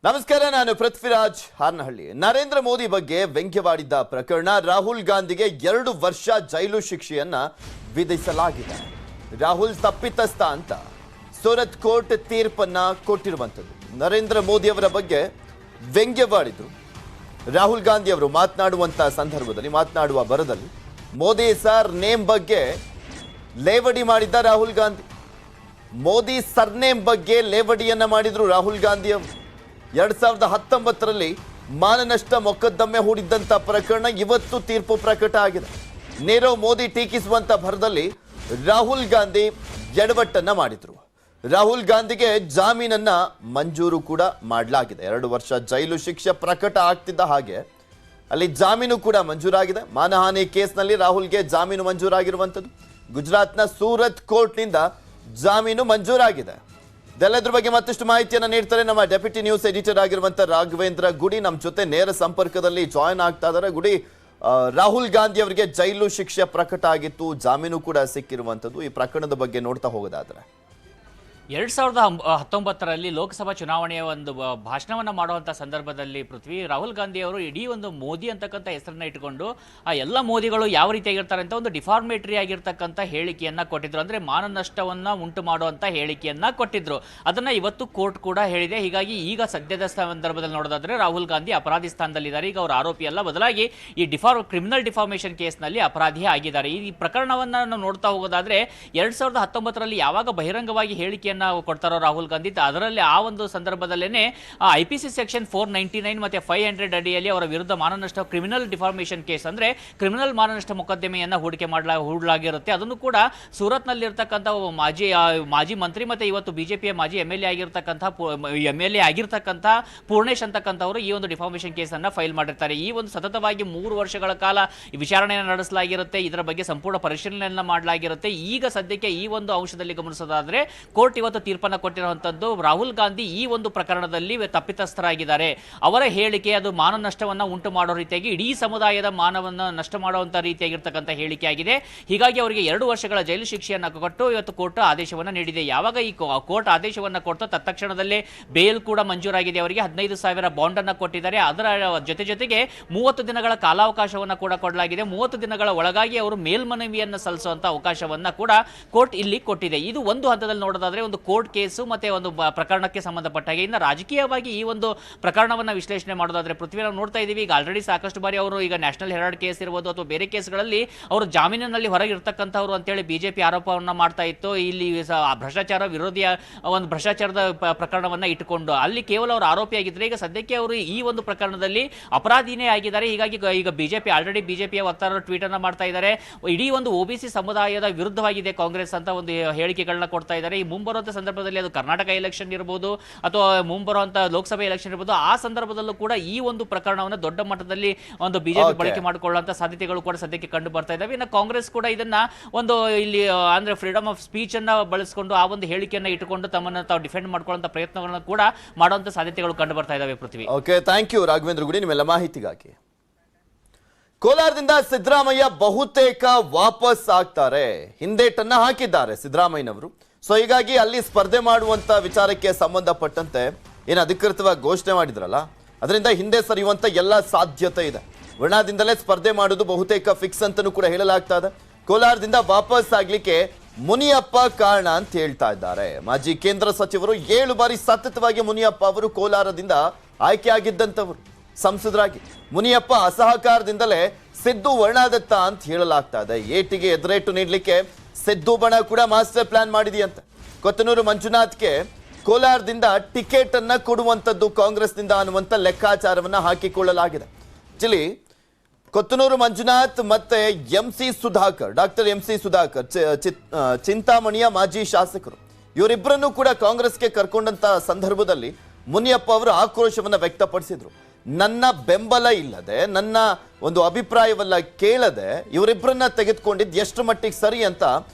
ನಮಸ್ಕಾರ, ನಾನು ಪೃಥ್ವಿರಾಜ್ ಹಾರ್ನಹಳ್ಳಿ. ನರೇಂದ್ರ ಮೋದಿ ಬಗ್ಗೆ ವ್ಯಂಗ್ಯವಾಡಿದ್ದ ಪ್ರಕರಣ ರಾಹುಲ್ ಗಾಂಧಿಗೆ 2 ವರ್ಷ ಜೈಲು ಶಿಕ್ಷೆಯನ್ನ ವಿಧಿಸಲಾಗಿದೆ. ರಾಹುಲ್ ತಪ್ಪಿತಸ್ಥ ಅಂತ ಸೂರತ್ ಕೋರ್ಟ್ ತೀರ್ಪನ್ನ ಕೊಟ್ಟಿರುವಂಥದ್ದು. ನರೇಂದ್ರ ಮೋದಿ ಅವರ ಬಗ್ಗೆ ವ್ಯಂಗ್ಯವಾಡಿದ್ರು ರಾಹುಲ್ ಗಾಂಧಿ ಅವರು ಮಾತನಾಡುವಂತ ಸಂದರ್ಭದಲ್ಲಿ, ಮಾತನಾಡುವ ಬರದಲ್ಲಿ ಮೋದಿ ಸರ್ ನೇಮ್ ಬಗ್ಗೆ ಲೇವಡಿ ಮಾಡಿದ್ದ ರಾಹುಲ್ ಗಾಂಧಿ. ಮೋದಿ ಸರ್ನೇಮ್ ಬಗ್ಗೆ ಲೇವಡಿಯನ್ನ ಮಾಡಿದ್ರು ರಾಹುಲ್ ಗಾಂಧಿ ಅವರು. 2019ರಲ್ಲಿ ಮಾನನಷ್ಟ ಮೊಕದ್ದಮೆ ಹೂಡಿದ್ದಂಥ ಪ್ರಕರಣ ಇವತ್ತು ತೀರ್ಪು ಪ್ರಕಟ ಆಗಿದೆ. ನೀರವ್ ಮೋದಿ ಟೀಕಿಸುವಂತ ಭರದಲ್ಲಿ ರಾಹುಲ್ ಗಾಂಧಿ ಎಡವಟ್ಟನ್ನ ಮಾಡಿದ್ರು. ರಾಹುಲ್ ಗಾಂಧಿಗೆ ಜಾಮೀನನ್ನ ಮಂಜೂರು ಕೂಡ ಮಾಡಲಾಗಿದೆ. 2 ವರ್ಷ ಜೈಲು ಶಿಕ್ಷೆ ಪ್ರಕಟ ಆಗ್ತಿದ್ದ ಹಾಗೆ ಅಲ್ಲಿ ಜಾಮೀನು ಕೂಡ ಮಂಜೂರಾಗಿದೆ. ಮಾನಹಾನಿ ಕೇಸ್ನಲ್ಲಿ ರಾಹುಲ್ಗೆ ಜಾಮೀನು ಮಂಜೂರಾಗಿರುವಂಥದ್ದು. ಗುಜರಾತ್ನ ಸೂರತ್ ಕೋರ್ಟ್ನಿಂದ ಜಾಮೀನು ಮಂಜೂರಾಗಿದೆ. ಇದೆಲ್ಲದ್ರ ಬಗ್ಗೆ ಮತ್ತಷ್ಟು ಮಾಹಿತಿಯನ್ನು ನೀಡ್ತಾರೆ ನಮ್ಮ ಡೆಪ್ಯೂಟಿ ನ್ಯೂಸ್ ಎಡಿಟರ್ ಆಗಿರುವಂತ ರಾಘವೇಂದ್ರ ಗುಡಿ. ನಮ್ಮ ಜೊತೆ ನೇರ ಸಂಪರ್ಕದಲ್ಲಿ ಜಾಯಿನ್ ಆಗ್ತಾ ಇದ್ದಾರೆ. ಗುಡಿ, ರಾಹುಲ್ ಗಾಂಧಿ ಅವರಿಗೆ ಜೈಲು ಶಿಕ್ಷೆ ಪ್ರಕಟ ಆಗಿತ್ತು, ಜಾಮೀನು ಕೂಡ ಸಿಕ್ಕಿರುವಂತದ್ದು. ಈ ಪ್ರಕರಣದ ಬಗ್ಗೆ ನೋಡ್ತಾ ಹೋಗೋದಾದ್ರೆ 2019ರಲ್ಲಿ ಲೋಕಸಭಾ ಚುನಾವಣೆಯ ಒಂದು ಭಾಷಣವನ್ನು ಮಾಡುವಂಥ ಸಂದರ್ಭದಲ್ಲಿ ರಾಹುಲ್ ಗಾಂಧಿ ಅವರು ಇಡೀ ಒಂದು ಮೋದಿ ಅಂತಕ್ಕಂಥ ಹೆಸರನ್ನ ಇಟ್ಕೊಂಡು ಆ ಎಲ್ಲ ಮೋದಿಗಳು ಯಾವ ರೀತಿಯಾಗಿರ್ತಾರೆ ಅಂತ ಒಂದು ಡಿಫಾರ್ಮೇಟರಿ ಆಗಿರ್ತಕ್ಕಂಥ ಹೇಳಿಕೆಯನ್ನ ಕೊಟ್ಟಿದ್ರು. ಅಂದರೆ ಮಾನನಷ್ಟವನ್ನು ಉಂಟು ಮಾಡುವಂಥ ಹೇಳಿಕೆಯನ್ನ ಕೊಟ್ಟಿದ್ರು. ಅದನ್ನು ಇವತ್ತು ಕೋರ್ಟ್ ಕೂಡ ಹೇಳಿದೆ. ಹೀಗಾಗಿ ಈಗ ಸದ್ಯದ ಸಂದರ್ಭದಲ್ಲಿ ನೋಡೋದಾದ್ರೆ ರಾಹುಲ್ ಗಾಂಧಿ ಅಪರಾಧಿ ಸ್ಥಾನದಲ್ಲಿದ್ದಾರೆ. ಈಗ ಅವರು ಆರೋಪಿ ಅಲ್ಲ, ಬದಲಾಗಿ ಈ ಕ್ರಿಮಿನಲ್ ಡಿಫಾರ್ಮೇಷನ್ ಕೇಸ್ನಲ್ಲಿ ಅಪರಾಧಿ ಆಗಿದ್ದಾರೆ. ಈ ಪ್ರಕರಣವನ್ನು ನಾವು ನೋಡ್ತಾ ಹೋಗೋದಾದ್ರೆ 2019ರಲ್ಲಿ ಯಾವಾಗ ಬಹಿರಂಗವಾಗಿ ಹೇಳಿಕೆಯನ್ನು ಕೊಡ್ತಾರೋ ರಾಹುಲ್ ಗಾಂಧಿ, ಅದರಲ್ಲಿ ಆ ಒಂದು ಸಂದರ್ಭದಲ್ಲೇನೆ IPC ಸೆಕ್ಷನ್ 499 ಮತ್ತೆ 500 ಅಡಿಯಲ್ಲಿ ಅವರ ವಿರುದ್ಧ ಮಾನನಷ್ಟ ಕ್ರಿಮಿನಲ್ ಡಿಫಾರ್ಮೇಷನ್ ಕೇಸ್ ಅಂದ್ರೆ ಕ್ರಿಮಿನಲ್ ಮಾನನಷ್ಟ ಮೊಕದ್ದಮೆಯನ್ನ ಹೂಡಲಾಗಿರುತ್ತೆ. ಅದನ್ನು ಕೂಡ ಸೂರತ್ನಲ್ಲಿರ್ತಕ್ಕಂಥ ಮಾಜಿ ಮಂತ್ರಿ ಮತ್ತೆ ಇವತ್ತು ಬಿಜೆಪಿಯ ಮಾಜಿ MLA ಆಗಿರ್ತಕ್ಕಂಥ ಪೂರ್ಣೇಶ್ ಅಂತಕ್ಕಂಥವರು ಈ ಒಂದು ಡಿಫಾರ್ಮೇಷನ್ ಕೇಸ್ ಅನ್ನ ಫೈಲ್ ಮಾಡಿರ್ತಾರೆ. ಈ ಒಂದು ಸತತವಾಗಿ 3 ವರ್ಷಗಳ ಕಾಲ ವಿಚಾರಣೆಯನ್ನು ನಡೆಸಲಾಗಿರುತ್ತೆ. ಇದರ ಬಗ್ಗೆ ಸಂಪೂರ್ಣ ಪರಿಶೀಲನೆಯನ್ನ ಮಾಡಲಾಗಿರುತ್ತೆ. ಈಗ ಸದ್ಯಕ್ಕೆ ಈ ಒಂದು ಅಂಶದಲ್ಲಿ ಗಮನಿಸೋದಾದ್ರೆ ಕೋರ್ಟ್ ಇವತ್ತು ತೀರ್ಪನ್ನು ಕೊಟ್ಟಿರುವಂತದ್ದು ರಾಹುಲ್ ಗಾಂಧಿ ಈ ಒಂದು ಪ್ರಕರಣದಲ್ಲಿ ತಪ್ಪಿತಸ್ಥರಾಗಿದ್ದಾರೆ. ಅವರ ಹೇಳಿಕೆ ಅದು ಮಾನನಷ್ಟವನ್ನು ಉಂಟು ಮಾಡೋ ರೀತಿಯಾಗಿ ಇಡೀ ಸಮುದಾಯದ ಮಾನವನ್ನು ನಷ್ಟ ಮಾಡುವಂತ ರೀತಿಯಾಗಿರ್ತಕ್ಕಂಥ ಹೇಳಿಕೆ ಆಗಿದೆ. ಹೀಗಾಗಿ ಅವರಿಗೆ 2 ವರ್ಷಗಳ ಜೈಲು ಶಿಕ್ಷೆಯನ್ನು ಕೊಟ್ಟು ಇವತ್ತು ಕೋರ್ಟ್ ಆದೇಶವನ್ನು ನೀಡಿದೆ. ಯಾವಾಗ ಈ ಕೋರ್ಟ್ ಆದೇಶವನ್ನು ಕೊಟ್ಟು ತತ್ಕ್ಷಣದಲ್ಲೇ ಬೇಲ್ ಕೂಡ ಮಂಜೂರಾಗಿದೆ. ಅವರಿಗೆ 15,000 ಬಾಂಡ್ ಅನ್ನು ಕೊಟ್ಟಿದ್ದಾರೆ. ಅದರ ಜೊತೆಗೆ 30 ದಿನಗಳ ಕಾಲಾವಕಾಶವನ್ನು ಕೂಡ ಕೊಡಲಾಗಿದೆ. 30 ದಿನಗಳ ಒಳಗಾಗಿ ಅವರು ಮೇಲ್ಮನವಿಯನ್ನು ಸಲ್ಲಿಸುವಂತ ಅವಕಾಶವನ್ನ ಕೂಡ ಕೋರ್ಟ್ ಇಲ್ಲಿ ಕೊಟ್ಟಿದೆ. ಇದು ಒಂದು ಹಂತದಲ್ಲಿ ನೋಡೋದಾದ್ರೆ ಒಂದು ಕೋರ್ಟ್ ಕೇಸು ಮತ್ತೆ ಒಂದು ಪ್ರಕರಣಕ್ಕೆ ಸಂಬಂಧಪಟ್ಟ ಹಾಗೆ. ಇನ್ನು ರಾಜಕೀಯವಾಗಿ ಈ ಒಂದು ಪ್ರಕರಣವನ್ನು ವಿಶ್ಲೇಷಣೆ ಮಾಡೋದಾದ್ರೆ ನಾವು ನೋಡ್ತಾ ಇದ್ದೀವಿ, ಈಗ ಆಲ್ರೆಡಿ ಸಾಕಷ್ಟು ಬಾರಿ ಅವರು ಈಗ ನ್ಯಾಷನಲ್ ಹೆರಾಲ್ಡ್ ಕೇಸ್ ಇರ್ಬೋದು ಅಥವಾ ಬೇರೆ ಕೇಸ್ಗಳಲ್ಲಿ ಅವರು ಜಾಮೀನಿನಲ್ಲಿ ಹೊರಗಿರ್ತಕ್ಕಂಥವ್ರು ಅಂತೇಳಿ ಬಿಜೆಪಿ ಆರೋಪವನ್ನು ಮಾಡ್ತಾ ಇತ್ತು. ಇಲ್ಲಿ ಭ್ರಷ್ಟಾಚಾರ ವಿರೋಧಿಯ ಒಂದು ಭ್ರಷ್ಟಾಚಾರದ ಪ್ರಕರಣವನ್ನ ಇಟ್ಟುಕೊಂಡು ಅಲ್ಲಿ ಕೇವಲ ಅವರು ಆರೋಪಿಯಾಗಿದ್ದರೆ ಈಗ ಸದ್ಯಕ್ಕೆ ಅವರು ಈ ಒಂದು ಪ್ರಕರಣದಲ್ಲಿ ಅಪರಾಧಿನೇ ಆಗಿದ್ದಾರೆ. ಹೀಗಾಗಿ ಈಗ ಬಿಜೆಪಿಯ ವಕ್ತಾರರು ಟ್ವೀಟ್ ಅನ್ನ ಮಾಡ್ತಾ ಇದ್ದಾರೆ. ಇಡೀ ಒಂದು OBC ಸಮುದಾಯದ ವಿರುದ್ಧವಾಗಿದೆ ಕಾಂಗ್ರೆಸ್ ಅಂತ ಒಂದು ಹೇಳಿಕೆಗಳನ್ನ ಕೊಡ್ತಾ ಇದ್ದಾರೆ. ಈ ಮುಂಬರುವಂತ ಸಂದರ್ಭದಲ್ಲಿ ಅದು ಕರ್ನಾಟಕ ಎಲೆಕ್ಷನ್ ಇರಬಹುದು ಅಥವಾ ಮುಂಬರುವಂತ ಲೋಕಸಭೆ ಎಲೆಕ್ಷನ್ ಇರಬಹುದು, ಆ ಸಂದರ್ಭದಲ್ಲೂ ಕೂಡ ಈ ಒಂದು ಪ್ರಕರಣವನ್ನು ದೊಡ್ಡ ಮಟ್ಟದಲ್ಲಿ ಒಂದು ಬಿಜೆಪಿ ಬಳಕೆ ಮಾಡಿಕೊಳ್ಳುವಂತ ಸಾಧ್ಯತೆಗಳು ಕೂಡ ಸದ್ಯಕ್ಕೆ ಕಂಡು ಬರ್ತಾ ಇದ್ದಾವೆ. ಇನ್ನು ಕಾಂಗ್ರೆಸ್ ಕೂಡ ಇದನ್ನ ಒಂದು ಇಲ್ಲಿ ಅಂದ್ರೆ ಫ್ರೀಡಮ್ ಆಫ್ ಸ್ಪೀಚ್ ಅನ್ನ ಬಳಸಿಕೊಂಡು ಆ ಒಂದು ಹೇಳಿಕೆಯನ್ನ ಇಟ್ಟುಕೊಂಡು ತಮ್ಮನ್ನು ತಾವು ಡಿಫೆಂಡ್ ಮಾಡ್ಕೊಳ್ಳುವಂತ ಪ್ರಯತ್ನಗಳನ್ನು ಕೂಡ ಮಾಡುವಂತ ಸಾಧ್ಯತೆಗಳು ಕಂಡು ಬರ್ತಾ ಇದ್ದಾವೆ. ಪೃಥ್ವಿ, ಓಕೆ, ಥ್ಯಾಂಕ್ ಯು ರಾಘವೇಂದ್ರ ಗುಡಿ ನಿಮ್ಮೆಲ್ಲ ಮಾಹಿತಿಗಾಗಿ. ಕೋಲಾರದಿಂದ ಸಿದ್ದರಾಮಯ್ಯ ಬಹುತೇಕ ವಾಪಸ್ ಆಗ್ತಾರೆ, ಹಿಂದೇಟನ್ನ ಹಾಕಿದ್ದಾರೆ ಸಿದ್ದರಾಮಯ್ಯನವರು. ಸೊ ಹೀಗಾಗಿ ಅಲ್ಲಿ ಸ್ಪರ್ಧೆ ಮಾಡುವಂತ ವಿಚಾರಕ್ಕೆ ಸಂಬಂಧಪಟ್ಟಂತೆ ಏನು ಅಧಿಕೃತವಾಗಿ ಘೋಷಣೆ ಮಾಡಿದ್ರಲ್ಲ, ಅದರಿಂದ ಹಿಂದೆ ಸರಿಯುವಂತ ಎಲ್ಲ ಸಾಧ್ಯತೆ ಇದೆ. ವರ್ಣದಿಂದಲೇ ಸ್ಪರ್ಧೆ ಮಾಡೋದು ಬಹುತೇಕ ಫಿಕ್ಸ್ ಅಂತಲೂ ಕೂಡ ಹೇಳಲಾಗ್ತಾ ಇದೆ. ಕೋಲಾರದಿಂದ ವಾಪಸ್ ಆಗ್ಲಿಕ್ಕೆ ಮುನಿಯಪ್ಪ ಕಾರಣ ಅಂತ ಹೇಳ್ತಾ ಇದ್ದಾರೆ. ಮಾಜಿ ಕೇಂದ್ರ ಸಚಿವರು 7 ಬಾರಿ ಸತತವಾಗಿ ಮುನಿಯಪ್ಪ ಅವರು ಕೋಲಾರದಿಂದ ಆಯ್ಕೆ ಆಗಿದ್ದಂಥವರು ಸಂಸದರಾಗಿ. ಮುನಿಯಪ್ಪ ಅಸಹಕಾರದಿಂದಲೇ ಸಿದ್ದು ವರ್ಣದತ್ತ ಅಂತ ಹೇಳಲಾಗ್ತಾ ಇದೆ. ಏಟಿಗೆ ಎದುರೇಟು ನೀಡಲಿಕ್ಕೆ ಸಿದ್ದು ಬಣ ಕೂಡ ಮಾಸ್ಟರ್ ಪ್ಲಾನ್ ಮಾಡಿದೆಯಂತೆ. ಕೊತ್ತನೂರು ಮಂಜುನಾಥ್ಗೆ ಕೋಲಾರದಿಂದ ಟಿಕೆಟ್ ಅನ್ನ ಕೊಡುವಂತದ್ದು ಕಾಂಗ್ರೆಸ್ನಿಂದ ಅನ್ನುವಂತ ಲೆಕ್ಕಾಚಾರವನ್ನ ಹಾಕಿಕೊಳ್ಳಲಾಗಿದೆ. ಇಲ್ಲಿ ಕೊತ್ತನೂರು ಮಂಜುನಾಥ್ ಮತ್ತೆ ಡಾಕ್ಟರ್ MC ಸುಧಾಕರ್ ಚಿಂತಾಮಣಿಯ ಮಾಜಿ ಶಾಸಕರು, ಇವರಿಬ್ಬರನ್ನು ಕೂಡ ಕಾಂಗ್ರೆಸ್ಗೆ ಕರ್ಕೊಂಡಂತ ಸಂದರ್ಭದಲ್ಲಿ ಮುನಿಯಪ್ಪ ಅವರು ಆಕ್ರೋಶವನ್ನ ವ್ಯಕ್ತಪಡಿಸಿದ್ರು. ನನ್ನ ಬೆಂಬಲ ಇಲ್ಲದೆ, ನನ್ನ ಒಂದು ಅಭಿಪ್ರಾಯವನ್ನ ಕೇಳದೆ ಇವರಿಬ್ಬರನ್ನ ತೆಗೆದುಕೊಂಡಿದ್ದು ಎಷ್ಟು ಮಟ್ಟಿಗೆ ಸರಿ ಅಂತ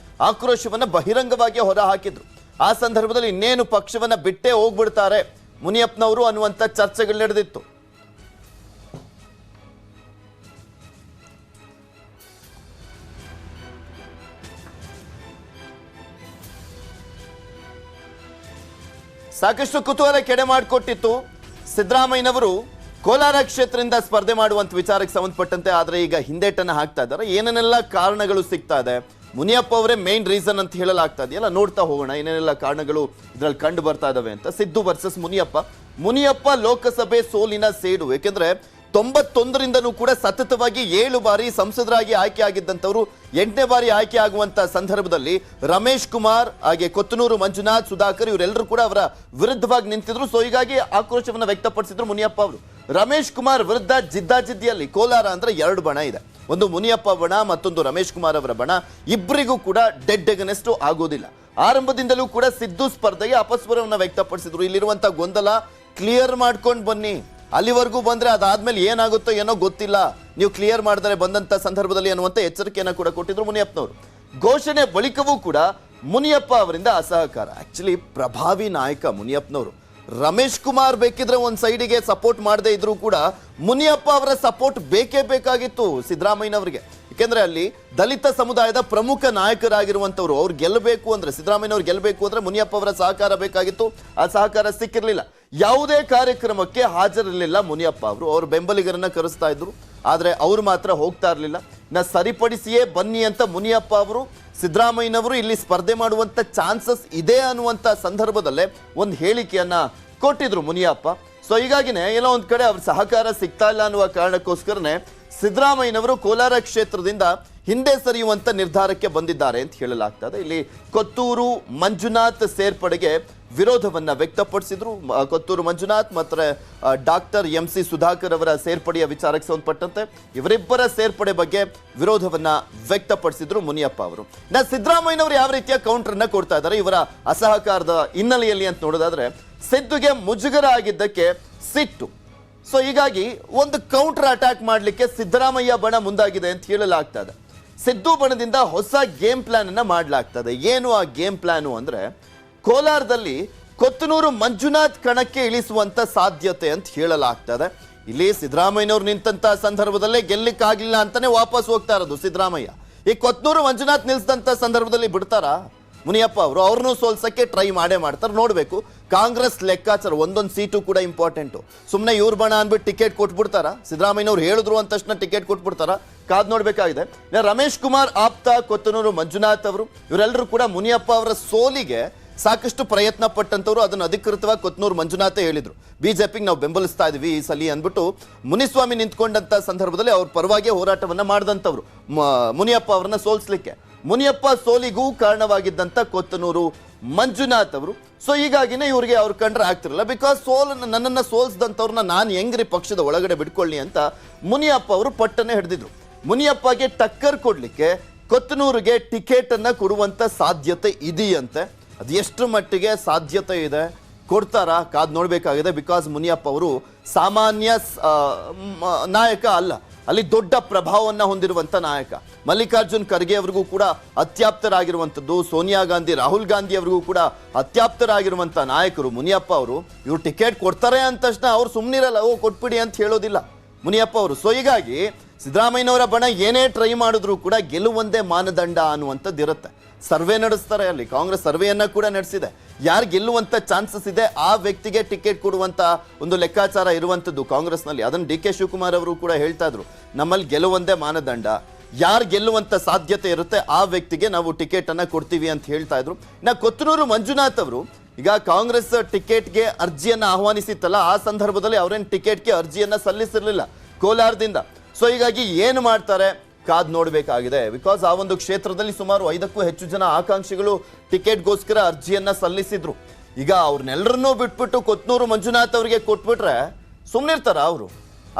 ಆಕ್ರೋಶವನ್ನ ಬಹಿರಂಗವಾಗಿ ಹೊರ ಹಾಕಿದ್ರು. ಆ ಸಂದರ್ಭದಲ್ಲಿ ಇನ್ನೇನು ಪಕ್ಷವನ್ನ ಬಿಟ್ಟೇ ಹೋಗ್ಬಿಡ್ತಾರೆ ಮುನಿಯಪ್ಪನವರು ಅನ್ನುವಂಥ ಚರ್ಚೆಗಳು ನಡೆದಿತ್ತು. ಸಾಕಷ್ಟು ಕುತೂಹಲ ಕೆಡೆ ಮಾಡಿಕೊಟ್ಟಿತ್ತು. ಸಿದ್ದರಾಮಯ್ಯನವರು ಕೋಲಾರ ಕ್ಷೇತ್ರದಿಂದ ಸ್ಪರ್ಧೆ ಮಾಡುವಂತ ವಿಚಾರಕ್ಕೆ ಸಂಬಂಧಪಟ್ಟಂತೆ ಆದ್ರೆ ಈಗ ಹಿಂದೇಟನ್ನ ಹಾಕ್ತಾ ಇದ್ದಾರೆ. ಏನೇನೆಲ್ಲ ಕಾರಣಗಳು ಸಿಗ್ತಾ ಇದೆ, ಮುನಿಯಪ್ಪ ಅವರೇ ಮೇನ್ ರೀಸನ್ ಅಂತ ಹೇಳಲಾಗ್ತಾ ಇದೆಯಲ್ಲ, ನೋಡ್ತಾ ಹೋಗೋಣ ಏನೇನೆಲ್ಲ ಕಾರಣಗಳು ಇದ್ರಲ್ಲಿ ಕಂಡು ಬರ್ತಾ ಇದಾವೆ ಅಂತ. ಸಿದ್ದು ವರ್ಸಸ್ ಮುನಿಯಪ್ಪ ಲೋಕಸಭೆ ಸೋಲಿನ ಸೇಡು. ಯಾಕೆಂದ್ರೆ 91ರಿಂದನೂ ಕೂಡ ಸತತವಾಗಿ 7 ಬಾರಿ ಸಂಸದರಾಗಿ ಆಯ್ಕೆ ಆಗಿದ್ದಂಥವ್ರು 8ನೇ ಬಾರಿ ಆಯ್ಕೆ ಆಗುವಂತ ಸಂದರ್ಭದಲ್ಲಿ ರಮೇಶ್ ಕುಮಾರ್ ಹಾಗೆ ಕೊತ್ತನೂರು ಮಂಜುನಾಥ್, ಸುಧಾಕರ್ ಇವರೆಲ್ಲರೂ ಕೂಡ ಅವರ ವಿರುದ್ಧವಾಗಿ ನಿಂತಿದ್ರು. ಸೊ ಹೀಗಾಗಿ ಆಕ್ರೋಶವನ್ನು ವ್ಯಕ್ತಪಡಿಸಿದ್ರು ಮುನಿಯಪ್ಪ ಅವರು. ರಮೇಶ್ ಕುಮಾರ್ ವಿರುದ್ಧ ಜಿದ್ದಾಜಿದ್ದಿಯಲ್ಲಿ ಕೋಲಾರ ಅಂದ್ರೆ 2 ಬಣ ಇದೆ, ಒಂದು ಮುನಿಯಪ್ಪ ಬಣ, ಮತ್ತೊಂದು ರಮೇಶ್ ಕುಮಾರ್ ಅವರ ಬಣ. ಇಬ್ಬರಿಗೂ ಕೂಡ ಡೆಡ್ ಎಗನೆಸ್ಟ್ ಆಗೋದಿಲ್ಲ. ಆರಂಭದಿಂದಲೂ ಕೂಡ ಸಿದ್ದು ಸ್ಪರ್ಧೆಗೆ ಅಪಸ್ವರವನ್ನು ವ್ಯಕ್ತಪಡಿಸಿದ್ರು. ಇಲ್ಲಿರುವಂತ ಗೊಂದಲ ಕ್ಲಿಯರ್ ಮಾಡ್ಕೊಂಡು ಬನ್ನಿ, ಅಲ್ಲಿವರೆಗೂ ಬಂದ್ರೆ ಅದಾದ್ಮೇಲೆ ಏನಾಗುತ್ತೋ ಏನೋ ಗೊತ್ತಿಲ್ಲ, ನೀವು ಕ್ಲಿಯರ್ ಮಾಡಿದರೆ ಬಂದಂತ ಸಂದರ್ಭದಲ್ಲಿ ಅನ್ನುವಂತ ಎಚ್ಚರಿಕೆಯನ್ನು ಕೂಡ ಕೊಟ್ಟಿದ್ರು ಮುನಿಯಪ್ಪನವರು. ಘೋಷಣೆ ಬಳಿಕವೂ ಕೂಡ ಮುನಿಯಪ್ಪ ಅವರಿಂದ ಅಸಹಕಾರ. ಆಕ್ಚುಲಿ ಪ್ರಭಾವಿ ನಾಯಕ ಮುನಿಯಪ್ಪನವರು. ರಮೇಶ್ ಕುಮಾರ್ ಬೇಕಿದ್ರೆ ಒಂದ್ ಸೈಡಿಗೆ ಸಪೋರ್ಟ್ ಮಾಡದೇ ಇದ್ರು ಕೂಡ ಮುನಿಯಪ್ಪ ಅವರ ಸಪೋರ್ಟ್ ಬೇಕೇ ಬೇಕಾಗಿತ್ತು ಸಿದ್ದರಾಮಯ್ಯನವರಿಗೆ. ಯಾಕೆಂದ್ರೆ ಅಲ್ಲಿ ದಲಿತ ಸಮುದಾಯದ ಪ್ರಮುಖ ನಾಯಕರಾಗಿರುವಂತವ್ರು, ಅವ್ರು ಗೆಲ್ಲಬೇಕು ಅಂದ್ರೆ, ಸಿದ್ದರಾಮಯ್ಯನವ್ರು ಗೆಲ್ಲಬೇಕು ಅಂದ್ರೆ ಮುನಿಯಪ್ಪ ಅವರ ಸಹಕಾರ ಬೇಕಾಗಿತ್ತು. ಆ ಸಹಕಾರ ಸಿಕ್ಕಿರ್ಲಿಲ್ಲ. ಯಾವುದೇ ಕಾರ್ಯಕ್ರಮಕ್ಕೆ ಹಾಜರಿರಲಿಲ್ಲ ಮುನಿಯಪ್ಪ ಅವರು. ಅವ್ರ ಬೆಂಬಲಿಗರನ್ನ ಕರೆಸ್ತಾ ಇದ್ರು, ಆದ್ರೆ ಅವ್ರು ಮಾತ್ರ ಹೋಗ್ತಾ ಇರಲಿಲ್ಲ. ಸರಿಪಡಿಸಿಯೇ ಬನ್ನಿ ಅಂತ ಮುನಿಯಪ್ಪ ಅವರು, ಸಿದ್ದರಾಮಯ್ಯನವರು ಇಲ್ಲಿ ಸ್ಪರ್ಧೆ ಮಾಡುವಂತ ಚಾನ್ಸಸ್ ಇದೆ ಅನ್ನುವಂತ ಸಂದರ್ಭದಲ್ಲೇ ಒಂದು ಹೇಳಿಕೆಯನ್ನ ಕೊಟ್ಟಿದ್ರು ಮುನಿಯಪ್ಪ. ಸೊ ಹೀಗಾಗಿನೇ ಏನೋ ಒಂದ್ ಕಡೆ ಅವ್ರ ಸಹಕಾರ ಸಿಗ್ತಾ ಇಲ್ಲ ಅನ್ನುವ ಕಾರಣಕ್ಕೋಸ್ಕರನೇ ಸಿದ್ದರಾಮಯ್ಯನವರು ಕೋಲಾರ ಕ್ಷೇತ್ರದಿಂದ ಹಿಂದೆ ಸರಿಯುವಂತ ನಿರ್ಧಾರಕ್ಕೆ ಬಂದಿದ್ದಾರೆ ಅಂತ ಹೇಳಲಾಗ್ತದೆ. ಇಲ್ಲಿ ಕೊತ್ತೂರು ಮಂಜುನಾಥ್ ಸೇರ್ಪಡೆಗೆ ವಿರೋಧವನ್ನ ವ್ಯಕ್ತಪಡಿಸಿದ್ರು. ಕೊತ್ತೂರು ಮಂಜುನಾಥ್ ಮತ್ತು ಡಾಕ್ಟರ್ MC ಸುಧಾಕರ್ ಅವರ ಸೇರ್ಪಡೆಯ ವಿಚಾರಕ್ಕೆ ಸಂಬಂಧಪಟ್ಟಂತೆ ಇವರಿಬ್ಬರ ಸೇರ್ಪಡೆ ಬಗ್ಗೆ ವಿರೋಧವನ್ನ ವ್ಯಕ್ತಪಡಿಸಿದ್ರು ಮುನಿಯಪ್ಪ ಅವರು. ಸಿದ್ದರಾಮಯ್ಯನವರು ಯಾವ ರೀತಿಯ ಕೌಂಟರ್ ಅನ್ನ ಕೊಡ್ತಾ ಇದ್ದಾರೆ ಇವರ ಅಸಹಕಾರದ ಹಿನ್ನೆಲೆಯಲ್ಲಿ ಅಂತ ನೋಡೋದಾದ್ರೆ, ಸಿದ್ದುಗೆ ಮುಜುಗರ ಆಗಿದ್ದಕ್ಕೆ ಸಿಟ್ಟು. ಸೊ ಹೀಗಾಗಿ ಒಂದು ಕೌಂಟರ್ ಅಟ್ಯಾಕ್ ಮಾಡಲಿಕ್ಕೆ ಸಿದ್ದರಾಮಯ್ಯ ಬಣ ಮುಂದಾಗಿದೆ ಅಂತ ಹೇಳಲಾಗ್ತದೆ. ಸಿದ್ದು ಬಣದಿಂದ ಹೊಸ ಗೇಮ್ ಪ್ಲಾನ್ ಅನ್ನ ಮಾಡಲಾಗ್ತದೆ. ಏನು ಆ ಗೇಮ್ ಪ್ಲಾನು ಅಂದ್ರೆ, ಕೋಲಾರದಲ್ಲಿ ಕೊತ್ತನೂರು ಮಂಜುನಾಥ್ ಕಣಕ್ಕೆ ಇಳಿಸುವಂತ ಸಾಧ್ಯತೆ ಅಂತ ಹೇಳಲಾಗ್ತದೆ. ಇಲ್ಲಿ ಸಿದ್ದರಾಮಯ್ಯನವ್ರು ನಿಂತ ಸಂದರ್ಭದಲ್ಲೇ ಗೆಲ್ಲಿಕ್ಕಾಗಿಲ್ಲ ಅಂತಾನೆ ವಾಪಸ್ ಹೋಗ್ತಾ ಇರೋದು ಸಿದ್ದರಾಮಯ್ಯ. ಈ ಕೊತ್ತನೂರು ಮಂಜುನಾಥ್ ನಿಲ್ಸಿದಂತ ಸಂದರ್ಭದಲ್ಲಿ ಬಿಡ್ತಾರಾ ಮುನಿಯಪ್ಪ ಅವರು? ಅವ್ರನ್ನೂ ಸೋಲ್ಸಕ್ಕೆ ಟ್ರೈ ಮಾಡೇ ಮಾಡ್ತಾರೆ. ನೋಡ್ಬೇಕು ಕಾಂಗ್ರೆಸ್ ಲೆಕ್ಕಾಚಾರ, ಒಂದೊಂದು ಸೀಟು ಕೂಡ ಇಂಪಾರ್ಟೆಂಟು. ಸುಮ್ಮನೆ ಇವ್ರ ಬಣ ಅಂದ್ಬಿಟ್ಟು ಟಿಕೆಟ್ ಕೊಟ್ಬಿಡ್ತಾರ? ಸಿದ್ದರಾಮಯ್ಯನವ್ರು ಹೇಳಿದ್ರು ಅಂದ ತಕ್ಷಣ ಟಿಕೆಟ್ ಕೊಟ್ಬಿಡ್ತಾರ? ಕಾದ್ ನೋಡ್ಬೇಕಾಗಿದೆ. ರಮೇಶ್ ಕುಮಾರ್ ಆಪ್ತ ಕೊತ್ತನೂರು ಮಂಜುನಾಥ್ ಅವರು ಇವರೆಲ್ಲರೂ ಕೂಡ ಮುನಿಯಪ್ಪ ಅವರ ಸೋಲಿಗೆ ಸಾಕಷ್ಟು ಪ್ರಯತ್ನ ಪಟ್ಟಂತವ್ರು. ಅದನ್ನು ಅಧಿಕೃತವಾಗಿ ಕೊತ್ತನೂರು ಮಂಜುನಾಥೇ ಹೇಳಿದ್ರು, ಬಿಜೆಪಿಗೆ ನಾವು ಬೆಂಬಲಿಸ್ತಾ ಇದೀವಿ ಈ ಸಲ ಅಂದ್ಬಿಟ್ಟು. ಮುನಿಸ್ವಾಮಿ ನಿಂತ್ಕೊಂಡಂತ ಸಂದರ್ಭದಲ್ಲಿ ಅವ್ರ ಪರವಾಗಿ ಹೋರಾಟವನ್ನ ಮಾಡಿದಂಥವ್ರು ಮುನಿಯಪ್ಪ ಅವ್ರನ್ನ ಸೋಲ್ಸ್ಲಿಕ್ಕೆ. ಮುನಿಯಪ್ಪ ಸೋಲಿಗೂ ಕಾರಣವಾಗಿದ್ದಂತ ಕೊತ್ತನೂರು ಮಂಜುನಾಥ್ ಅವರು. ಸೊ ಹೀಗಾಗಿನೇ ಇವ್ರಿಗೆ ಅವ್ರು ಕಂಡ್ರೆ ಆಗ್ತಿರಲ್ಲ. ಬಿಕಾಸ್ ನನ್ನನ್ನು ಸೋಲ್ಸಿದಂಥವ್ರನ್ನ ನಾನು ಹೆಂಗ್ರಿ ಪಕ್ಷದ ಒಳಗಡೆ ಬಿಟ್ಕೊಳ್ಳಿ ಅಂತ ಮುನಿಯಪ್ಪ ಅವರು ಪಟ್ಟನೆ ಹಿಡಿದಿದ್ರು. ಮುನಿಯಪ್ಪಗೆ ಟಕ್ಕರ್ ಕೊಡ್ಲಿಕ್ಕೆ ಕೊತ್ತನೂರಿಗೆ ಟಿಕೆಟ್ ಅನ್ನ ಕೊಡುವಂತ ಸಾಧ್ಯತೆ ಇದೆಯಂತೆ. ಅದು ಎಷ್ಟು ಮಟ್ಟಿಗೆ ಸಾಧ್ಯತೆ ಇದೆ, ಕೊಡ್ತಾರಾ? ಕಾದ್ ನೋಡ್ಬೇಕಾಗಿದೆ. ಬಿಕಾಸ್ ಮುನಿಯಪ್ಪ ಅವರು ಸಾಮಾನ್ಯ ನಾಯಕ ಅಲ್ಲ, ಅಲ್ಲಿ ದೊಡ್ಡ ಪ್ರಭಾವವನ್ನ ಹೊಂದಿರುವಂತ ನಾಯಕ. ಮಲ್ಲಿಕಾರ್ಜುನ್ ಖರ್ಗೆ ಅವರಿಗೂ ಕೂಡ ಅತ್ಯಾಪ್ತರಾಗಿರುವಂಥದ್ದು, ಸೋನಿಯಾ ಗಾಂಧಿ, ರಾಹುಲ್ ಗಾಂಧಿ ಅವರಿಗೂ ಕೂಡ ಅತ್ಯಾಪ್ತರಾಗಿರುವಂತ ನಾಯಕರು ಮುನಿಯಪ್ಪ ಅವರು. ಇವ್ರು ಟಿಕೆಟ್ ಕೊಡ್ತಾರೆ ಅಂದ ತಕ್ಷಣ ಅವ್ರು ಸುಮ್ಮನಿರಲ್ಲ, ಕೊಟ್ಬಿಡಿ ಅಂತ ಹೇಳೋದಿಲ್ಲ ಮುನಿಯಪ್ಪ ಅವರು. ಸೊ ಹೀಗಾಗಿ ಸಿದ್ದರಾಮಯ್ಯನವರ ಬಣ ಏನೇ ಟ್ರೈ ಮಾಡಿದ್ರು ಕೂಡ ಗೆಲ್ಲುವಂದೇ ಮಾನದಂಡ ಅನ್ನುವಂಥದ್ದು ಇರುತ್ತೆ. ಸರ್ವೆ ನಡೆಸ್ತಾರೆ, ಅಲ್ಲಿ ಕಾಂಗ್ರೆಸ್ ಸರ್ವೆಯನ್ನ ಕೂಡ ನಡೆಸಿದೆ. ಯಾರು ಗೆಲ್ಲುವಂತ ಚಾನ್ಸಸ್ ಇದೆ ಆ ವ್ಯಕ್ತಿಗೆ ಟಿಕೆಟ್ ಕೊಡುವಂತ ಒಂದು ಲೆಕ್ಕಾಚಾರ ಇರುವಂತದ್ದು ಕಾಂಗ್ರೆಸ್ನಲ್ಲಿ. ಅದನ್ನು DK ಶಿವಕುಮಾರ್ ಅವರು ಕೂಡ ಹೇಳ್ತಾ ಇದ್ರು, ನಮ್ಮಲ್ಲಿ ಗೆಲ್ಲುವಂದೇ ಮಾನದಂಡ, ಯಾರು ಗೆಲ್ಲುವಂತ ಸಾಧ್ಯತೆ ಇರುತ್ತೆ ಆ ವ್ಯಕ್ತಿಗೆ ನಾವು ಟಿಕೆಟ್ ಅನ್ನ ಕೊಡ್ತೀವಿ ಅಂತ ಹೇಳ್ತಾ ಇದ್ರು. ಕೊತ್ತನೂರು ಮಂಜುನಾಥ್ ಅವರು ಈಗ ಕಾಂಗ್ರೆಸ್ ಟಿಕೆಟ್ಗೆ ಅರ್ಜಿಯನ್ನ ಆಹ್ವಾನಿಸಿತ್ತಲ್ಲ, ಆ ಸಂದರ್ಭದಲ್ಲಿ ಅವರೇನು ಟಿಕೆಟ್ಗೆ ಅರ್ಜಿಯನ್ನ ಸಲ್ಲಿಸಿರ್ಲಿಲ್ಲ ಕೋಲಾರದಿಂದ. ಸೊ ಹೀಗಾಗಿ ಏನು ಮಾಡ್ತಾರೆ ಕಾದ್ ನೋಡಬೇಕಾಗಿದೆ. ಬಿಕಾಸ್ ಆ ಒಂದು ಕ್ಷೇತ್ರದಲ್ಲಿ ಸುಮಾರು 5ಕ್ಕೂ ಹೆಚ್ಚು ಜನ ಆಕಾಂಕ್ಷಿಗಳು ಟಿಕೆಟ್ಗೋಸ್ಕರ ಅರ್ಜಿಯನ್ನ ಸಲ್ಲಿಸಿದ್ರು. ಈಗ ಅವ್ರನ್ನೆಲ್ಲರನ್ನೂ ಬಿಟ್ಬಿಟ್ಟು ಕೊತ್ತನೂರು ಮಂಜುನಾಥ್ ಅವರಿಗೆ ಕೊಟ್ಬಿಟ್ರೆ ಸುಮ್ಮನಿರ್ತಾರ ಅವರು?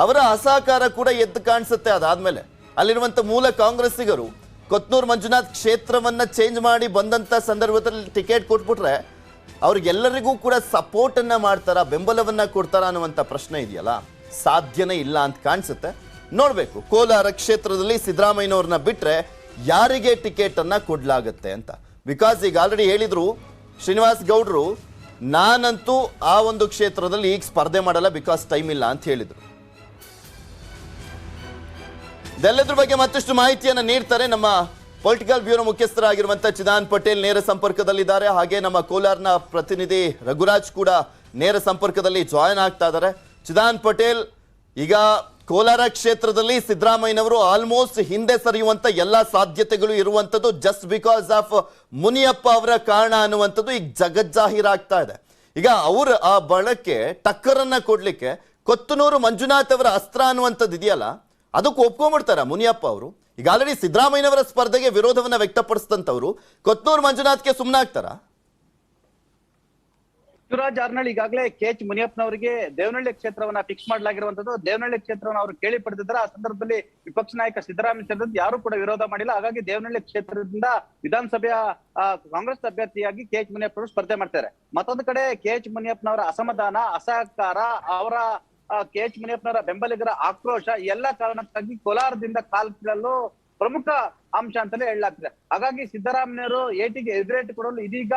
ಅವರ ಅಸಹಕಾರ ಕೂಡ ಎದ್ದು ಕಾಣಿಸುತ್ತೆ. ಅದಾದ್ಮೇಲೆ ಅಲ್ಲಿರುವಂತ ಮೂಲ ಕಾಂಗ್ರೆಸ್ಸಿಗರು ಕೊತ್ತನೂರು ಮಂಜುನಾಥ್ ಕ್ಷೇತ್ರವನ್ನ ಚೇಂಜ್ ಮಾಡಿ ಬಂದಂತ ಸಂದರ್ಭದಲ್ಲಿ ಟಿಕೆಟ್ ಕೊಟ್ಬಿಟ್ರೆ ಅವ್ರಿಗೆಲ್ಲರಿಗೂ ಕೂಡ ಸಪೋರ್ಟ್ ಅನ್ನ ಮಾಡ್ತಾರ, ಬೆಂಬಲವನ್ನ ಕೊಡ್ತಾರ ಅನ್ನುವಂಥ ಪ್ರಶ್ನೆ ಇದೆಯಲ್ಲ, ಸಾಧ್ಯನೇ ಇಲ್ಲ ಅಂತ ಕಾಣಿಸುತ್ತೆ. ನೋಡ್ಬೇಕು ಕೋಲಾರ ಕ್ಷೇತ್ರದಲ್ಲಿ ಸಿದ್ದರಾಮಯ್ಯನವ್ರನ್ನ ಬಿಟ್ರೆ ಯಾರಿಗೆ ಟಿಕೆಟ್ ಅನ್ನ ಕೊಡ್ಲಾಗತ್ತೆ ಅಂತ. ಬಿಕಾಸ್ ಈಗ ಆಲ್ರೆಡಿ ಹೇಳಿದ್ರು ಶ್ರೀನಿವಾಸ್ ಗೌಡ್ರು, ನಾನಂತೂ ಆ ಒಂದು ಕ್ಷೇತ್ರದಲ್ಲಿ ಈಗ ಸ್ಪರ್ಧೆ ಮಾಡಲ್ಲ ಬಿಕಾಸ್ ಟೈಮ್ ಇಲ್ಲ ಅಂತ ಹೇಳಿದ್ರು. ಇದೆಲ್ಲದ್ರ ಬಗ್ಗೆ ಮತ್ತಷ್ಟು ಮಾಹಿತಿಯನ್ನ ನೀಡ್ತಾರೆ ನಮ್ಮ ಪೊಲಿಟಿಕಲ್ ಬ್ಯೂರೋ ಮುಖ್ಯಸ್ಥರಾಗಿರುವಂತಹ ಚಿದಾನ್ ಪಟೇಲ್ ನೇರ ಸಂಪರ್ಕದಲ್ಲಿದ್ದಾರೆ. ಹಾಗೆ ನಮ್ಮ ಕೋಲಾರ್ನ ಪ್ರತಿನಿಧಿ ರಘುರಾಜ್ ಕೂಡ ನೇರ ಸಂಪರ್ಕದಲ್ಲಿ ಜಾಯಿನ್ ಆಗ್ತಾ ಇದ್ದಾರೆ. ಚಿದಾನ್ ಪಟೇಲ್, ಈಗ ಕೋಲಾರ ಕ್ಷೇತ್ರದಲ್ಲಿ ಸಿದ್ದರಾಮಯ್ಯನವರು ಆಲ್ಮೋಸ್ಟ್ ಹಿಂದೆ ಸರಿಯುವಂತ ಎಲ್ಲಾ ಸಾಧ್ಯತೆಗಳು ಇರುವಂತದ್ದು ಜಸ್ಟ್ ಬಿಕಾಸ್ ಆಫ್ ಮುನಿಯಪ್ಪ ಅವರ ಕಾರಣ ಅನ್ನುವಂಥದ್ದು ಈಗ ಜಗಜ್ಜಾಹೀರಾಗ್ತಾ ಇದೆ. ಈಗ ಅವ್ರ ಆ ಬಳಕೆ ಟಕ್ಕರನ್ನ ಕೊಡ್ಲಿಕ್ಕೆ ಕೊತ್ತನೂರು ಮಂಜುನಾಥ್ ಅವರ ಅಸ್ತ್ರ ಅನ್ನುವಂಥದ್ದು ಇದೆಯಲ್ಲ, ಅದಕ್ಕೆ ಒಪ್ಕೊಂಡ್ಬಿಡ್ತಾರ ಮುನಿಯಪ್ಪ ಅವರು? ಈಗ ಆಲ್ರೆಡಿ ಸಿದ್ದರಾಮಯ್ಯನವರ ಸ್ಪರ್ಧೆಗೆ ವಿರೋಧವನ್ನ ವ್ಯಕ್ತಪಡಿಸಿದಂತವ್ರು ಕೊತ್ತನೂರು ಮಂಜುನಾಥ್ಗೆ ಸುಮ್ಮನಾಗ್ತಾರ? ಶಿವರಾಜ್ ಆರ್ನಳ್ಳಿ ಈಗಾಗಲೇ ಕೆಎಚ್ ಮುನಿಯಪ್ಪನವರಿಗೆ ದೇವನಹಳ್ಳಿ ಕ್ಷೇತ್ರವನ್ನ ಫಿಕ್ಸ್ ಮಾಡಲಾಗಿರುವಂತದ್ದು. ದೇವನಹಳ್ಳಿ ಕ್ಷೇತ್ರವನ್ನು ಅವರು ಕೇಳಿ ಪಡೆದಿದ್ದಾರೆ. ಆ ಸಂದರ್ಭದಲ್ಲಿ ವಿಪಕ್ಷ ನಾಯಕ ಸಿದ್ದರಾಮಯ್ಯ ಸೇರಿದಂತೆ ಯಾರು ಕೂಡ ವಿರೋಧ ಮಾಡಿಲ್ಲ. ಹಾಗಾಗಿ ದೇವನಹಳ್ಳಿ ಕ್ಷೇತ್ರದಿಂದ ವಿಧಾನಸಭೆಯ ಕಾಂಗ್ರೆಸ್ ಅಭ್ಯರ್ಥಿಯಾಗಿ ಕೆಎಚ್ ಮುನಿಯಪ್ಪನವರು ಸ್ಪರ್ಧೆ ಮಾಡ್ತಾರೆ. ಮತ್ತೊಂದು ಕಡೆ ಕೆಎಚ್ ಮುನಿಯಪ್ಪನವರ ಅಸಮಾಧಾನ, ಅಸಹಕಾರ, ಅವರ ಕೆಎಚ್ ಮುನಿಯಪ್ಪನವರ ಬೆಂಬಲಿಗರ ಆಕ್ರೋಶ ಎಲ್ಲ ಕಾರಣಕ್ಕಾಗಿ ಕೋಲಾರದಿಂದ ಕಾಲ್ಕಿಳಲು ಪ್ರಮುಖ ಅಂಶ ಅಂತಾನೆ ಹೇಳಲಾಗ್ತದೆ. ಹಾಗಾಗಿ ಸಿದ್ದರಾಮಯ್ಯವರು ಏಟಿಗೆ ಎದುರೇಟು ಕೊಡಲು ಇದೀಗ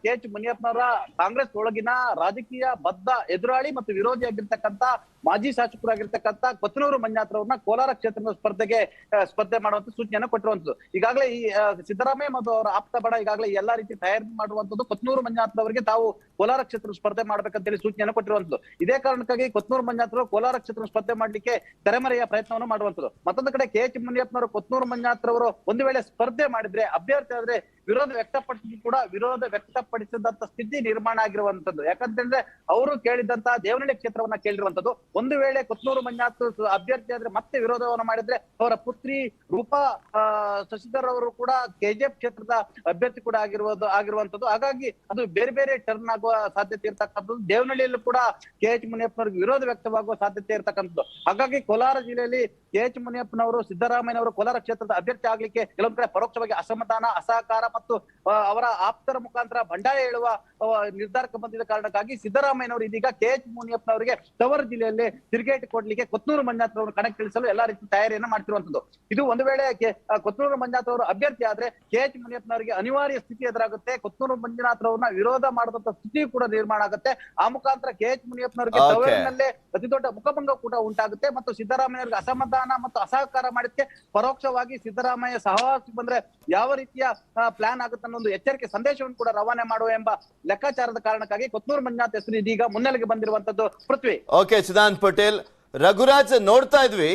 ಕೆಎಚ್ ಮುನಿಯಪ್ಪನವರ ಕಾಂಗ್ರೆಸ್ ಒಳಗಿನ ರಾಜಕೀಯ ಬದ್ಧ ಎದುರಾಳಿ ಮತ್ತು ವಿರೋಧಿಯಾಗಿರ್ತಕ್ಕಂಥ ಮಾಜಿ ಶಾಸಕರಾಗಿರ್ತಕ್ಕಂಥ ಕೊತ್ತನೂರು ಮಂಜುನಾಥ್ರವ್ರನ್ನ ಕೋಲಾರ ಕ್ಷೇತ್ರದ ಸ್ಪರ್ಧೆ ಮಾಡುವಂತ ಸೂಚನೆಯನ್ನು ಕೊಟ್ಟಿರುವಂತದ್ದು. ಈಗಾಗಲೇ ಈ ಸಿದ್ದರಾಮಯ್ಯ ಮತ್ತು ಅವರ ಆಪ್ತ ಬಡ ಈಗಾಗಲೇ ಎಲ್ಲಾ ರೀತಿ ತಯಾರಿ ಮಾಡುವಂತದ್ದು ಕೊತ್ತನೂರು ಮಂಜುನಾಥ್ರವರಿಗೆ ತಾವು ಕೋಲಾರ ಕ್ಷೇತ್ರ ಸ್ಪರ್ಧೆ ಮಾಡ್ಬೇಕಂತೇಳಿ ಸೂಚನೆಯನ್ನು ಕೊಟ್ಟಿರುವಂತದ್ದು. ಇದೇ ಕಾರಣಕ್ಕಾಗಿ ಕೊತ್ತನೂರು ಮಂಜುನಾಥ್ರವರು ಕೋಲಾರ ಕ್ಷೇತ್ರ ಸ್ಪರ್ಧೆ ಮಾಡ್ಲಿಕ್ಕೆ ತೆರೆಮರೆಯ ಪ್ರಯತ್ನವನ್ನು ಮಾಡುವಂತದ್ದು. ಮತ್ತೊಂದು ಕಡೆ ಕೆಎಚ್ ಮುನಿಯಪ್ಪನವರು ಕೊತ್ತನೂರು ಮಂಜುನಾಥ್ರವರು ಒಂದು ವೇಳೆ ಸ್ಪರ್ಧೆ ಮಾಡಿದ್ರೆ, ಅಭ್ಯರ್ಥಿ ಆದ್ರೆ ವಿರೋಧ ವ್ಯಕ್ತಪಡಿಸಿದಂತ ಸ್ಥಿತಿ ನಿರ್ಮಾಣ ಆಗಿರುವಂತದ್ದು. ಯಾಕಂತಂದ್ರೆ ಅವರು ಕೇಳಿದಂತ ದೇವನಹಳ್ಳಿ ಕ್ಷೇತ್ರವನ್ನ ಕೇಳಿರುವಂತದ್ದು. ಒಂದು ವೇಳೆ ಕೊತ್ತನೂರು ಮಂಜುನಾಥ್ ಅಭ್ಯರ್ಥಿ ಆದ್ರೆ ಮತ್ತೆ ವಿರೋಧವನ್ನು ಮಾಡಿದ್ರೆ ಅವರ ಪುತ್ರಿ ರೂಪಾ ಶಶಿಧರ್ ಅವರು ಕೂಡ ಕೆಜಿಎಫ್ ಕ್ಷೇತ್ರದ ಅಭ್ಯರ್ಥಿ ಕೂಡ ಆಗಿರುವಂತದ್ದು. ಹಾಗಾಗಿ ಅದು ಬೇರೆ ಬೇರೆ ಟರ್ನ್ ಆಗುವ ಸಾಧ್ಯತೆ ಇರ್ತಕ್ಕಂಥದ್ದು. ದೇವನಹಳ್ಳಿಯಲ್ಲೂ ಕೂಡ ಕೆಎಚ್ ಮುನಿಯಪ್ಪನವರಿಗೆ ವಿರೋಧ ವ್ಯಕ್ತವಾಗುವ ಸಾಧ್ಯತೆ ಇರ್ತಕ್ಕಂಥದ್ದು. ಹಾಗಾಗಿ ಕೋಲಾರ ಜಿಲ್ಲೆಯಲ್ಲಿ ಕೆಎಚ್ ಮುನಿಯಪ್ಪನವರು ಸಿದ್ದರಾಮಯ್ಯನವರು ಕೋಲಾರ ಕ್ಷೇತ್ರದ ಅಭ್ಯರ್ಥಿ ಆಗ್ಲಿಕ್ಕೆ ಕೆಲವೊಂದು ಕಡೆ ಪರೋಕ್ಷವಾಗಿ ಅಸಮಾಧಾನ, ಅಸಹಕಾರ ಮತ್ತು ಅವರ ಆಪ್ತರ ಮುಖಾಂತರ ಬಂಡಾಯ ಹೇಳುವ ನಿರ್ಧಾರಕ್ಕೆ ಬಂದಿದ್ದ ಕಾರಣಕ್ಕಾಗಿ ಸಿದ್ದರಾಮಯ್ಯನವರು ಇದೀಗ ಕೆಎಚ್ ಮುನಿಯಪ್ಪನವರಿಗೆ ತವರು ಜಿಲ್ಲೆಯಲ್ಲಿ ತಿರುಗೇಟು ಕೊಡ್ಲಿಕ್ಕೆ ಕೊತ್ತನೂರು ಮಂಜುನಾಥ್ ಅವರು ಕಣಕ್ಕಿಳಿಸಲು ಎಲ್ಲಾ ರೀತಿ ತಯಾರಿಯನ್ನ ಮಾಡ್ತಿರುವಂತದ್ದು. ಇದು ಒಂದು ವೇಳೆ ಕೊತ್ತನೂರು ಮಂಜುನಾಥ್ ಅವರು ಅಭ್ಯರ್ಥಿ ಆದ್ರೆ ಕೆಎಚ್ ಮುನಿಯಪ್ಪನವರಿಗೆ ಅನಿವಾರ್ಯ ಸ್ಥಿತಿ ಎದುರಾಗುತ್ತೆ. ಕೊತ್ತನೂರು ಮಂಜುನಾಥ್ ಅವರನ್ನ ವಿರೋಧ ಮಾಡದಂತ ಸ್ಥಿತಿ ಕೂಡ ನಿರ್ಮಾಣ ಆಗುತ್ತೆ. ಆ ಮುಖಾಂತರ ಕೆಎಚ್ ಮುನಿಯಪ್ಪನವರಿಗೆ ತವರಿನಲ್ಲೇ ಅತಿ ದೊಡ್ಡ ಮುಖಭಂಗ ಕೂಡ ಉಂಟಾಗುತ್ತೆ ಮತ್ತು ಸಿದ್ದರಾಮಯ್ಯರಿಗೆ ಅಸಮಾಧಾನ ಮತ್ತು ಅಸಹಕಾರ ಮಾಡಿದ್ಕೆ ಪರೋಕ್ಷವಾಗಿ ಸಿದ್ದರಾಮಯ್ಯ ಸಹವಾಸ ಬಂದ್ರೆ ಯಾವ ರೀತಿಯ ಪ್ಲಾನ್ ಆಗುತ್ತೆ ಅನ್ನೋ ಒಂದು ಎಚ್ಚರಿಕೆ ಸಂದೇಶವನ್ನು ಕೂಡ ರವಾನೆ ಮಾಡುವ ಎಂಬ ಲೆಕ್ಕಾಚಾರದ ಕಾರಣಕ್ಕಾಗಿ ಕೊತ್ತನೂರು ಮಂಜುನಾಥ್ ಹೆಸರು ಇದೀಗ ಮುನ್ನೆಲೆಗೆ ಬಂದಿರುವಂತದ್ದು. ಪೃಥ್ವಿ. ಓಕೆ ಚಿದಾನ್ ಪಟೇಲ್, ರಘುರಾಜ್ ನೋಡ್ತಾ ಇದ್ವಿ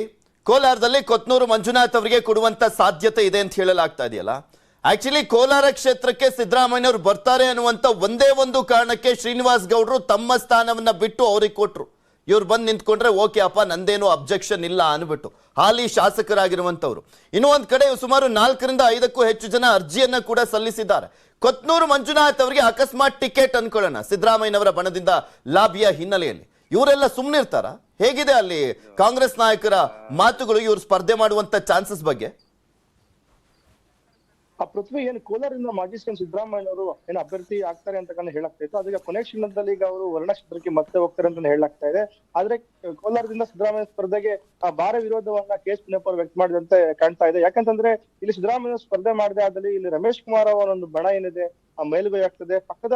ಕೋಲಾರದಲ್ಲಿ ಕೊತ್ತನೂರು ಮಂಜುನಾಥ್ ಅವರಿಗೆ ಕೊಡುವಂತ ಸಾಧ್ಯತೆ ಇದೆ ಅಂತ ಹೇಳಲಾಗ್ತಾ ಇದೆಯಲ್ಲ. ಆಕ್ಚುಲಿ ಕೋಲಾರ ಕ್ಷೇತ್ರಕ್ಕೆ ಸಿದ್ದರಾಮಯ್ಯನವರು ಬರ್ತಾರೆ ಅನ್ನುವಂತ ಒಂದೇ ಒಂದು ಕಾರಣಕ್ಕೆ ಶ್ರೀನಿವಾಸ್ ಗೌಡ್ರು ತಮ್ಮ ಸ್ಥಾನವನ್ನ ಬಿಟ್ಟು ಅವ್ರಿಗೆ ಕೊಟ್ರು. ಇವ್ರು ಬಂದು ನಿಂತ್ಕೊಂಡ್ರೆ ಓಕೆ ಅಪ್ಪ, ನಂದೇನು ಅಬ್ಜೆಕ್ಷನ್ ಇಲ್ಲ ಅನ್ಬಿಟ್ಟು ಹಾಲಿ ಶಾಸಕರಾಗಿರುವಂತವ್ರು. ಇನ್ನೂ ಒಂದ್ ಕಡೆ ಸುಮಾರು 4ರಿಂದ 5ಕ್ಕೂ ಹೆಚ್ಚು ಜನ ಅರ್ಜಿಯನ್ನ ಕೂಡ ಸಲ್ಲಿಸಿದ್ದಾರೆ. ಕೊತ್ತನೂರು ಮಂಜುನಾಥ್ ಅವರಿಗೆ ಅಕಸ್ಮಾತ್ ಟಿಕೆಟ್ ಅನ್ಕೊಳ್ಳೋಣ ಸಿದ್ದರಾಮಯ್ಯನವರ ಬಣದಿಂದ ಲಾಭಿಯ ಹಿನ್ನೆಲೆಯಲ್ಲಿ, ಇವರೆಲ್ಲ ಸುಮ್ಮನಿರ್ತಾರ? ಹೇಗಿದೆ ಅಲ್ಲಿ ಕಾಂಗ್ರೆಸ್ ನಾಯಕರ ಮಾತುಗಳು ಇವ್ರು ಸ್ಪರ್ಧೆ ಮಾಡುವಂತ ಚಾನ್ಸಸ್ ಬಗ್ಗೆ? ಆ ಪೃಥ್ವಿ ಏನು ಕೋಲಾರಿಂದ ಮಾಜಿ ಸಿಎಂ ಸಿದ್ದರಾಮಯ್ಯನವರು ಏನು ಅಭ್ಯರ್ಥಿ ಆಗ್ತಾರೆ ಅಂತ ಹೇಳಾಗ್ತಾ ಇತ್ತು. ಅದಕ್ಕೆ ಕೊನೆ ಕ್ಷಣದಲ್ಲಿ ಈಗ ಅವರು ವರ್ಣ ಕ್ಷೇತ್ರಕ್ಕೆ ಮತ್ತೆ ಹೋಗ್ತಾರೆ ಅಂತ ಹೇಳಲಾಗ್ತಾ ಇದೆ. ಆದ್ರೆ ಕೋಲಾರದಿಂದ ಸಿದ್ದರಾಮಯ್ಯ ಸ್ಪರ್ಧೆಗೆ ಆ ಭಾರ ವಿರೋಧವನ್ನ ಕೆಎಚ್ ಮುನಿಯಪ್ಪ ಅವರು ವ್ಯಕ್ತ ಮಾಡಿದಂತೆ ಕಾಣ್ತಾ ಇದೆ. ಯಾಕಂತಂದ್ರೆ ಇಲ್ಲಿ ಸಿದ್ದರಾಮಯ್ಯ ಸ್ಪರ್ಧೆ ಮಾಡದೆ ಆದಲ್ಲಿ ಇಲ್ಲಿ ರಮೇಶ್ ಕುಮಾರ್ ಅವರ ಒಂದು ಬಣ ಏನಿದೆ ಆ ಮೇಲುಗೈ ಆಗ್ತದೆ. ಪಕ್ಕದ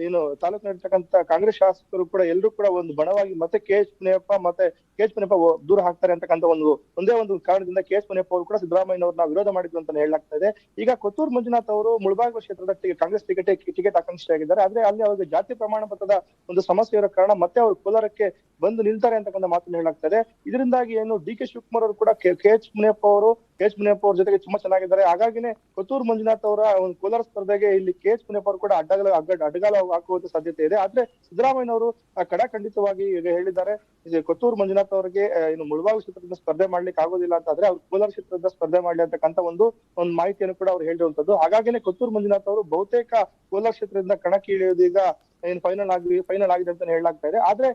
ಏನು ತಾಲೂಕಿನಲ್ಲಿರ್ತಕ್ಕಂಥ ಕಾಂಗ್ರೆಸ್ ಶಾಸಕರು ಕೂಡ ಎಲ್ಲರೂ ಕೂಡ ಒಂದು ಬಣವಾಗಿ ಮತ್ತೆ ಕೆಎಚ್ ಮುನಿಯಪ್ಪ ದೂರ ಹಾಕ್ತಾರೆ ಅಂತಕ್ಕಂಥ ಒಂದೇ ಒಂದು ಕಾರಣದಿಂದ ಕೆಎಚ್ ಮುನಿಯಪ್ಪ ಅವರು ಕೂಡ ಸಿದ್ದರಾಮಯ್ಯನವ್ರನ್ನ ವಿರೋಧ ಮಾಡಿದ್ರು ಅಂತ ಹೇಳಲಾಗ್ತಾ ಇದೆ. ಈಗ ಕೊತ್ತೂರು ಮಂಜುನಾಥ್ ಅವರು ಮುಳಬಾಗಿಲು ಕ್ಷೇತ್ರದ ಕಾಂಗ್ರೆಸ್ ಟಿಕೆಟ್ ಆಕಾಂಕ್ಷಿಯಾಗಿದ್ದಾರೆ. ಆದ್ರೆ ಅಲ್ಲಿ ಅವರಿಗೆ ಜಾತಿ ಪ್ರಮಾಣ ಪತ್ರದ ಒಂದು ಸಮಸ್ಯೆ ಇರೋ ಕಾರಣ ಮತ್ತೆ ಅವರು ಕೋಲಾರಕ್ಕೆ ಬಂದು ನಿಲ್ತಾರೆ ಅಂತಕ್ಕಂಥ ಮಾತನ್ನು ಹೇಳಲಾಗ್ತದೆ. ಇದರಿಂದಾಗಿ ಏನು ಡಿ.ಕೆ. ಶಿವಕುಮಾರ್ ಅವರು ಕೂಡ ಕೆಎಚ್ ಮುನಿಯಪ್ಪ ಅವ್ರ ಜೊತೆಗೆ ತುಂಬಾ ಚೆನ್ನಾಗಿದ್ದಾರೆ. ಹಾಗಾಗಿನೇ ಕೊತ್ತೂರು ಮಂಜುನಾಥ್ ಅವರ ಒಂದು ಕೋಲಾರ ಸ್ಪರ್ಧೆಗೆ ಇಲ್ಲಿ ಕೆಎಚ್ ಮುನಿಯಪ್ಪ ಅವರು ಕೂಡ ಅಡ್ಡಗಾಲ ಹಾಕುವಂತ ಸಾಧ್ಯತೆ ಇದೆ. ಆದ್ರೆ ಸಿದ್ದರಾಮಯ್ಯನವರು ಖಂಡಿತವಾಗಿ ಈಗ ಹೇಳಿದ್ದಾರೆ, ಕೊತ್ತೂರು ಮಂಜುನಾಥ್ ಅವರಿಗೆ ಏನು ಮುಳಬಾಗಿಲು ಕ್ಷೇತ್ರದಿಂದ ಸ್ಪರ್ಧೆ ಮಾಡ್ಲಿಕ್ಕೆ ಆಗೋದಿಲ್ಲ ಅಂತ ಆದ್ರೆ ಅವ್ರು ಕೋಲಾರ ಕ್ಷೇತ್ರದಿಂದ ಸ್ಪರ್ಧೆ ಮಾಡ್ಲಿ ಅಂತಕ್ಕಂಥ ಒಂದು ಮಾಹಿತಿಯನ್ನು ಕೂಡ ಅವ್ರು ಹೇಳಿರುವಂತದ್ದು. ಹಾಗಾಗಿನೇ ಕೊತ್ತೂರು ಮಂಜುನಾಥ್ ಅವರು ಬಹುತೇಕ ಕೋಲಾರ ಕ್ಷೇತ್ರದಿಂದ ಕಣಕ್ಕೆ ಇಳಿಯೋದು ಈಗ ಏನು ಫೈನಲ್ ಆಗಿದೆ ಅಂತ ಹೇಳಲಾಗ್ತಾ ಇದೆ. ಆದ್ರೆ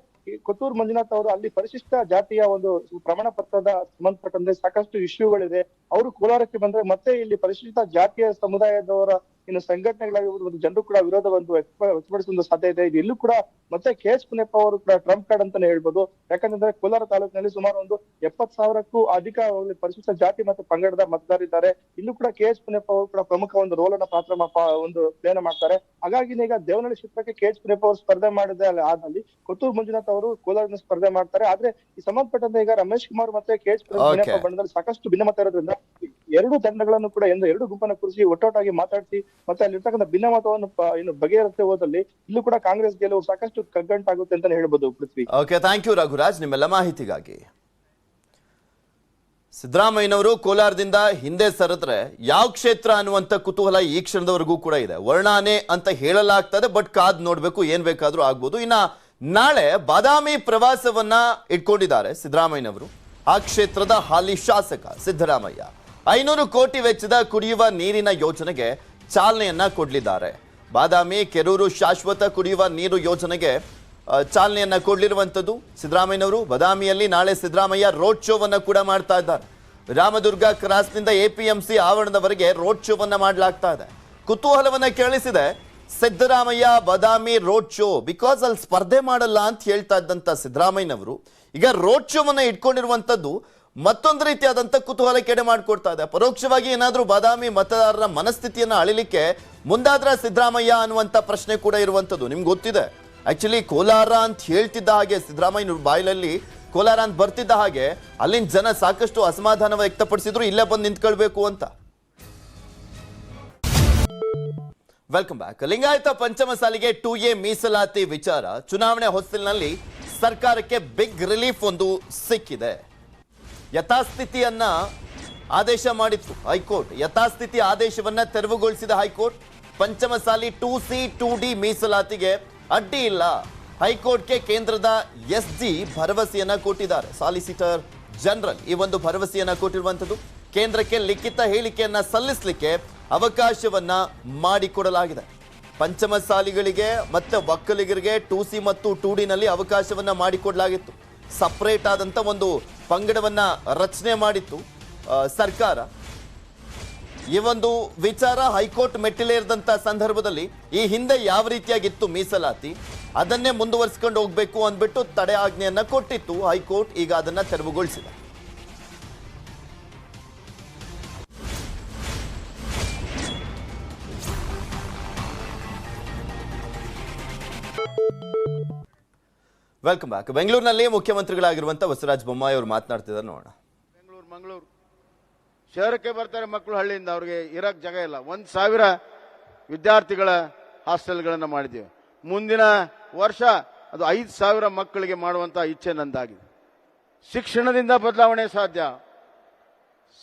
ಕೊತ್ತೂರು ಮಂಜುನಾಥ್ ಅವರು ಅಲ್ಲಿ ಪರಿಶಿಷ್ಟ ಜಾತಿಯ ಒಂದು ಪ್ರಮಾಣ ಪತ್ರದ ಸಂಬಂಧಪಟ್ಟಂತೆ ಸಾಕಷ್ಟು ಇಶ್ಯೂಗಳಿದೆ. ಅವರು ಕೋಲಾರಕ್ಕೆ ಬಂದ್ರೆ ಮತ್ತೆ ಇಲ್ಲಿ ಪರಿಶಿಷ್ಟ ಜಾತಿಯ ಸಮುದಾಯದವರ ಇನ್ನು ಸಂಘಟನೆಗಳಾಗಿರ್ಬೋದು ಜನರು ಕೂಡ ವಿರೋಧ ವ್ಯಕ್ತಪಡಿಸುವ ಸಾಧ್ಯತೆ ಇದೆ. ಇಲ್ಲೂ ಕೂಡ ಮತ್ತೆ ಕೆಎಚ್ ಮುನಿಯಪ್ಪ ಅವರು ಕೂಡ ಟ್ರಂಪ್ ಕಾರ್ಡ್ ಅಂತಾನೆ ಹೇಳ್ಬೋದು. ಯಾಕಂತಂದ್ರೆ ಕೋಲಾರ ತಾಲೂಕಿನಲ್ಲಿ ಸುಮಾರು ಒಂದು 70,000ಕ್ಕೂ ಅಧಿಕ ಪರಿಶಿಷ್ಟ ಜಾತಿ ಮತ್ತು ಪಂಗಡದ ಮತದಾರರಿದ್ದಾರೆ. ಇಲ್ಲೂ ಕೂಡ ಕೆಎಚ್ ಮುನಿಯಪ್ಪ ಅವರು ಕೂಡ ಪ್ರಮುಖ ಒಂದು ರೋಲ್ ಅನ್ನ ಒಂದು ಪ್ಲೇನ ಮಾಡ್ತಾರೆ. ಹಾಗಾಗಿ ಈಗ ದೇವನಹಳ್ಳಿ ಕ್ಷೇತ್ರಕ್ಕೆ ಕೆಎಚ್ ಮುನಿಯಪ್ಪ ಅವರು ಸ್ಪರ್ಧೆ ಮಾಡಿದೆ ಆದಲ್ಲಿ ಕೊತ್ತೂರು ಮಂಜುನಾಥ್ ಅವರು ಕೋಲಾರದಿಂದ ಸ್ಪರ್ಧೆ ಮಾಡ್ತಾರೆ. ಆದ್ರೆ ಈ ಸಂಬಂಧಪಟ್ಟಂತೆ ಈಗ ರಮೇಶ್ ಕುಮಾರ್ ಮತ್ತೆ ಕೆಎಚ್ ಮುನಿಯಪ್ಪ ಬಣ್ಣದಲ್ಲಿ ಸಾಕಷ್ಟು ಭಿನ್ನಮತ ಇರೋದ್ರಿಂದ ಎರಡು ತಂಡಗಳನ್ನು ಕೂಡ ಎರಡು ಗುಂಪನ್ನ ಕೂರಿಸಿ ಒಟ್ಟೊಟ್ಟಾಗಿ ಮಾತಾಡಿಸಿ ಮತ್ತೆ ಅಲ್ಲಿರ್ತಕ್ಕಂಥ ಭಿನ್ನಮತವನ್ನು ಇನ್ನು ಬಗೆಹರಿಸದೆ ಹೋದಲ್ಲಿ ಇಲ್ಲೂ ಕೂಡ ಕಾಂಗ್ರೆಸ್ ಗೆಲುವು ಸಾಕಷ್ಟು ಕಗ್ಗಂಟಾಗುತ್ತೆ ಅಂತಾನೆ ಹೇಳ್ಬೋದು ಪೃಥ್ವಿ. ಓಕೆ, ಥ್ಯಾಂಕ್ ಯು ರಘುರಾಜ್ ನಿಮ್ಮೆಲ್ಲ ಮಾಹಿತಿಗಾಗಿ. ಸಿದ್ದರಾಮಯ್ಯನವರು ಕೋಲಾರದಿಂದ ಹಿಂದೆ ಸರಿದ್ರೆ ಯಾವ ಕ್ಷೇತ್ರ ಅನ್ನುವಂಥ ಕುತೂಹಲ ಈ ಕ್ಷಣದವರೆಗೂ ಕೂಡ ಇದೆ. ವರ್ಣಾನೆ ಅಂತ ಹೇಳಲಾಗ್ತದೆ, ಬಟ್ ಕಾದ್ ನೋಡ್ಬೇಕು, ಏನ್ ಬೇಕಾದ್ರೂ ಆಗ್ಬೋದು. ಇನ್ನ ನಾಳೆ ಬಾದಾಮಿ ಪ್ರವಾಸವನ್ನ ಇಟ್ಕೊಂಡಿದ್ದಾರೆ ಸಿದ್ದರಾಮಯ್ಯನವರು. ಆ ಕ್ಷೇತ್ರದ ಹಾಲಿ ಶಾಸಕ ಸಿದ್ದರಾಮಯ್ಯ 500 ಕೋಟಿ ವೆಚ್ಚದ ಕುಡಿಯುವ ನೀರಿನ ಯೋಜನೆಗೆ ಚಾಲನೆಯನ್ನ ಕೊಡಲಿದ್ದಾರೆ. ಬಾದಾಮಿ ಕೆರೂರು ಶಾಶ್ವತ ಕುಡಿಯುವ ನೀರು ಯೋಜನೆಗೆ ಚಾಲನೆಯನ್ನ ಕೊಡಲಿರುವಂಥದ್ದು ಸಿದ್ದರಾಮಯ್ಯನವರು. ಬಾದಾಮಿಯಲ್ಲಿ ನಾಳೆ ಸಿದ್ದರಾಮಯ್ಯ ರೋಡ್ ಶೋವನ್ನ ಕೂಡ ಮಾಡ್ತಾ ಇದ್ದಾರೆ. ರಾಮದುರ್ಗ ಕ್ರಾಸ್ನಿಂದ APMC ಆವರಣದವರೆಗೆ ರೋಡ್ ಶೋವನ್ನ ಮಾಡಲಾಗ್ತಾ ಇದೆ. ಕುತೂಹಲವನ್ನ ಕೇಳಿಸಿದೆ ಸಿದ್ದರಾಮಯ್ಯ ಬಾದಾಮಿ ರೋಡ್ ಶೋ, ಬಿಕಾಸ್ ಅಲ್ಲಿ ಸ್ಪರ್ಧೆ ಮಾಡಲ್ಲ ಅಂತ ಹೇಳ್ತಾ ಇದ್ದಂತ ಸಿದ್ದರಾಮಯ್ಯನವರು ಈಗ ರೋಡ್ ಶೋವನ್ನ ಇಟ್ಕೊಂಡಿರುವಂತದ್ದು ಮತ್ತೊಂದು ರೀತಿಯಾದಂತ ಕುತೂಹಲ ಕೆಡೆ ಮಾಡಿಕೊಡ್ತಾ ಇದೆ. ಪರೋಕ್ಷವಾಗಿ ಏನಾದ್ರೂ ಬಾದಾಮಿ ಮತದಾರರ ಮನಸ್ಥಿತಿಯನ್ನ ಅಳಿಲಿಕ್ಕೆ ಮುಂದಾದ್ರ ಸಿದ್ದರಾಮಯ್ಯ ಅನ್ನುವಂತ ಪ್ರಶ್ನೆ ಕೂಡ ಇರುವಂತದ್ದು. ನಿಮ್ಗೆ ಗೊತ್ತಿದೆ, ಆಕ್ಚುಲಿ ಕೋಲಾರ ಅಂತ ಹೇಳ್ತಿದ್ದ ಹಾಗೆ ಸಿದ್ದರಾಮಯ್ಯನವ್ರ ಬಾಯಿಲಲ್ಲಿ ಕೋಲಾರ ಅಂತ ಬರ್ತಿದ್ದ ಹಾಗೆ ಅಲ್ಲಿನ ಜನ ಸಾಕಷ್ಟು ಅಸಮಾಧಾನ ವ್ಯಕ್ತಪಡಿಸಿದ್ರು, ಇಲ್ಲೇ ಬಂದು ನಿಂತ್ಕೊಳ್ಬೇಕು ಅಂತ. Welcome back. ಲಿಂಗಾಯತ ಪಂಚಮಸಾಲಿಗೆ 2A ಮೀಸಲಾತಿ ವಿಚಾರ ಚುನಾವಣೆ ಹೊಸ್ತಿಲಿನಲ್ಲಿ ಸರ್ಕಾರಕ್ಕೆ ಬಿಗ್ ರಿಲೀಫ್ ಒಂದು ಸಿಕ್ಕಿದೆ. ಯಥಾಸ್ಥಿತಿಯನ್ನ ಆದೇಶ ಮಾಡಿತ್ತು ಹೈಕೋರ್ಟ್. ಯಥಾಸ್ಥಿತಿ ಆದೇಶವನ್ನ ತೆರವುಗೊಳಿಸಿದ ಹೈಕೋರ್ಟ್ ಪಂಚಮಸಾಲಿ 2C 2D ಮೀಸಲಾತಿಗೆ ಅಡ್ಡಿ ಇಲ್ಲ. ಹೈಕೋರ್ಟ್ಗೆ ಕೇಂದ್ರದ SG ಭರವಸೆಯನ್ನ ಕೊಟ್ಟಿದ್ದಾರೆ. ಸಾಲಿಸಿಟರ್ ಜನರಲ್ ಈ ಒಂದು ಭರವಸೆಯನ್ನ ಕೊಟ್ಟಿರುವಂತದ್ದು. ಕೇಂದ್ರಕ್ಕೆ ಲಿಖಿತ ಹೇಳಿಕೆಯನ್ನ ಸಲ್ಲಿಸಲಿಕ್ಕೆ ಅವಕಾಶವನ್ನ ಮಾಡಿಕೊಡಲಾಗಿದೆ. ಪಂಚಮಸಾಲಿಗಳಿಗೆ ಮತ್ತೆ ಒಕ್ಕಲಿಗರಿಗೆ 2C ಮತ್ತು 2D ನಲ್ಲಿ ಅವಕಾಶವನ್ನ ಮಾಡಿಕೊಡಲಾಗಿತ್ತು. ಸಪರೇಟ್ ಆದಂತ ಒಂದು ಪಂಗಡವನ್ನ ರಚನೆ ಮಾಡಿತ್ತು ಸರ್ಕಾರ. ಈ ಒಂದು ವಿಚಾರ ಹೈಕೋರ್ಟ್ ಮೆಟ್ಟಿಲೇರಿದಂತ ಸಂದರ್ಭದಲ್ಲಿ ಈ ಹಿಂದೆ ಯಾವ ರೀತಿಯಾಗಿತ್ತು ಮೀಸಲಾತಿ ಅದನ್ನೇ ಮುಂದುವರಿಸಿಕೊಂಡು ಹೋಗ್ಬೇಕು ಅಂದ್ಬಿಟ್ಟು ತಡೆ ಆಜ್ಞೆಯನ್ನ ಕೊಟ್ಟಿತ್ತು ಹೈಕೋರ್ಟ್. ಈಗ ಅದನ್ನ ತೆರವುಗೊಳಿಸಿದೆ. Welcome back. ಬೆಂಗಳೂರಿನಲ್ಲಿ ಮುಖ್ಯಮಂತ್ರಿಗಳಾಗಿರುವಂತಹ ಬಸವರಾಜ ಬೊಮ್ಮಾಯಿ ಅವರು ಮಾತನಾಡ್ತಿದ್ದಾರೆ, ನೋಡೋಣ. ಮಂಗಳೂರು ಶಹರಕ್ಕೆ ಬರ್ತಾರೆ ಮಕ್ಕಳು ಹಳ್ಳಿಯಿಂದ, ಅವ್ರಿಗೆ ಇರಕ್ ಜಾಗ ಇಲ್ಲ. 1,000 ವಿದ್ಯಾರ್ಥಿಗಳ ಹಾಸ್ಟೆಲ್ಗಳನ್ನು ಮಾಡಿದ್ದೇವೆ. ಮುಂದಿನ ವರ್ಷ ಅದು 5,000 ಮಕ್ಕಳಿಗೆ ಮಾಡುವಂತಹ ಇಚ್ಛೆ ನಂದಾಗಿದೆ. ಶಿಕ್ಷಣದಿಂದ ಬದಲಾವಣೆ ಸಾಧ್ಯ,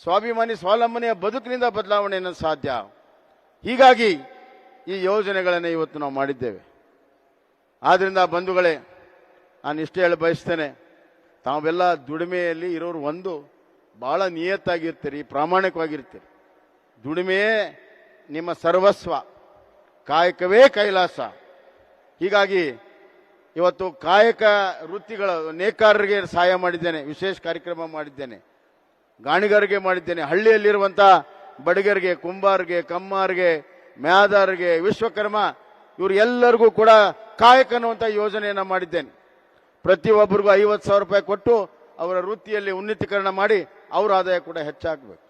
ಸ್ವಾಭಿಮಾನಿ ಸ್ವಾವಲಂಬನೆಯ ಬದುಕಿನಿಂದ ಬದಲಾವಣೆಯನ್ನು ಸಾಧ್ಯ. ಹೀಗಾಗಿ ಈ ಯೋಜನೆಗಳನ್ನು ಇವತ್ತು ನಾವು ಮಾಡಿದ್ದೇವೆ. ಆದ್ರಿಂದ ಬಂಧುಗಳೇ, ನಾನು ಇಷ್ಟೇ ಹೇಳ ಬಯಸ್ತೇನೆ, ತಾವೆಲ್ಲ ದುಡಿಮೆಯಲ್ಲಿ ಇರೋರು ಒಂದು ಬಹಳ ನಿಯತ್ತಾಗಿರ್ತೀರಿ, ಪ್ರಾಮಾಣಿಕವಾಗಿರ್ತೀರಿ. ದುಡಿಮೆಯೇ ನಿಮ್ಮ ಸರ್ವಸ್ವ, ಕಾಯಕವೇ ಕೈಲಾಸ. ಹೀಗಾಗಿ ಇವತ್ತು ಕಾಯಕ ವೃತ್ತಿಗಳ ನೇಕಾರರಿಗೆ ಸಹಾಯ ಮಾಡಿದ್ದೇನೆ, ವಿಶೇಷ ಕಾರ್ಯಕ್ರಮ ಮಾಡಿದ್ದೇನೆ, ಗಾಣಿಗರಿಗೆ ಮಾಡಿದ್ದೇನೆ, ಹಳ್ಳಿಯಲ್ಲಿರುವಂಥ ಬಡಗರಿಗೆ, ಕುಂಬಾರಿಗೆ, ಕಮ್ಮಾರಿಗೆ, ಮ್ಯಾದಾರಿಗೆ, ವಿಶ್ವಕರ್ಮ ಇವರೆಲ್ಲರಿಗೂ ಕೂಡ ಕಾಯಕ ಅನ್ನುವಂಥ ಯೋಜನೆಯನ್ನು ಮಾಡಿದ್ದೇನೆ. ಪ್ರತಿಯೊಬ್ಬರಿಗೂ 50,000 ರೂಪಾಯಿ ಕೊಟ್ಟು ಅವರ ವೃತ್ತಿಯಲ್ಲಿ ಉನ್ನತೀಕರಣ ಮಾಡಿ ಅವರ ಆದಾಯ ಕೂಡ ಹೆಚ್ಚಾಗಬೇಕು.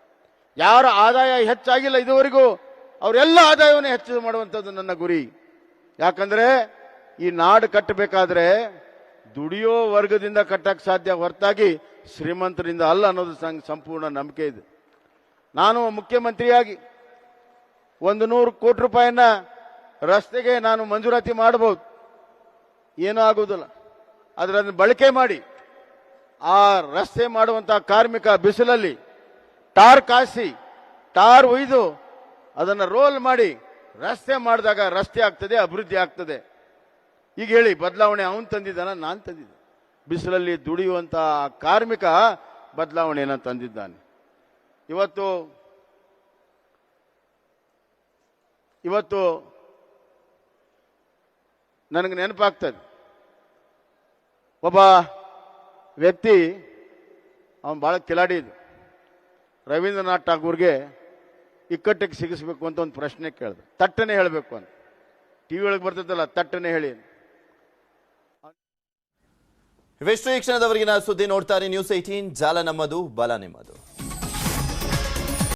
ಯಾರ ಆದಾಯ ಹೆಚ್ಚಾಗಿಲ್ಲ ಇದುವರೆಗೂ ಅವರೆಲ್ಲ ಆದಾಯವನ್ನು ಹೆಚ್ಚು ಮಾಡುವಂಥದ್ದು ನನ್ನ ಗುರಿ. ಯಾಕಂದ್ರೆ ಈ ನಾಡು ಕಟ್ಟಬೇಕಾದ್ರೆ ದುಡಿಯೋ ವರ್ಗದಿಂದ ಕಟ್ಟಕ್ಕೆ ಸಾಧ್ಯ, ಹೊರತಾಗಿ ಶ್ರೀಮಂತರಿಂದ ಅಲ್ಲ ಅನ್ನೋದು ಸಂಪೂರ್ಣ ನಂಬಿಕೆ ಇದೆ. ನಾನು ಮುಖ್ಯಮಂತ್ರಿಯಾಗಿ 100 ಕೋಟಿ ರೂಪಾಯಿಯನ್ನ ರಸ್ತೆಗೆ ನಾನು ಮಂಜೂರಾತಿ ಮಾಡಬಹುದು, ಏನೂ ಆಗುವುದಿಲ್ಲ. ಆದರೆ ಅದನ್ನು ಬಳಕೆ ಮಾಡಿ ಆ ರಸ್ತೆ ಮಾಡುವಂತಹ ಕಾರ್ಮಿಕ ಬಿಸಿಲಲ್ಲಿ ಟಾರ್ ಕಾಸಿ, ಟಾರ್ ಒಯ್ದು ಅದನ್ನು ರೋಲ್ ಮಾಡಿ ರಸ್ತೆ ಮಾಡಿದಾಗ ರಸ್ತೆ ಆಗ್ತದೆ, ಅಭಿವೃದ್ಧಿ ಆಗ್ತದೆ. ಈಗ ಹೇಳಿ, ಬದಲಾವಣೆ ಅವನು ತಂದಿದ್ದಾನ, ನಾನು ತಂದಿದ್ದೆ? ಬಿಸಿಲಲ್ಲಿ ದುಡಿಯುವಂತ ಕಾರ್ಮಿಕ ಬದಲಾವಣೆಯನ್ನು ತಂದಿದ್ದಾನೆ. ಇವತ್ತು ನನಗೆ ನೆನಪಾಗ್ತದೆ, ಒಬ್ಬ ವ್ಯಕ್ತಿ, ಅವನು ಬಹಳ ಕಿಲಾಡಿ ಇದು. ರವೀಂದ್ರನಾಥ್ ಠಾಗೂರ್ಗೆ ಇಕ್ಕಟ್ಟಿಗೆ ಸಿಗಿಸ್ಬೇಕು ಅಂತ ಒಂದು ಪ್ರಶ್ನೆ ಕೇಳಿದೆ. ತಟ್ಟನೆ ಹೇಳಬೇಕು ಅಂತ ಟಿವಿ ಒಳಗೆ ಬರ್ತದಲ್ಲ, ತಟ್ಟನೆ ಹೇಳಿ. ಇವೆಷ್ಟು ಈ ಕ್ಷಣದವರೆಗಿನ ಸುದ್ದಿ. ನೋಡ್ತಾರೆ ನ್ಯೂಸ್ 18, ಜಾಲ ನಮ್ಮದು, ಬಲ ನಿಮ್ಮದು.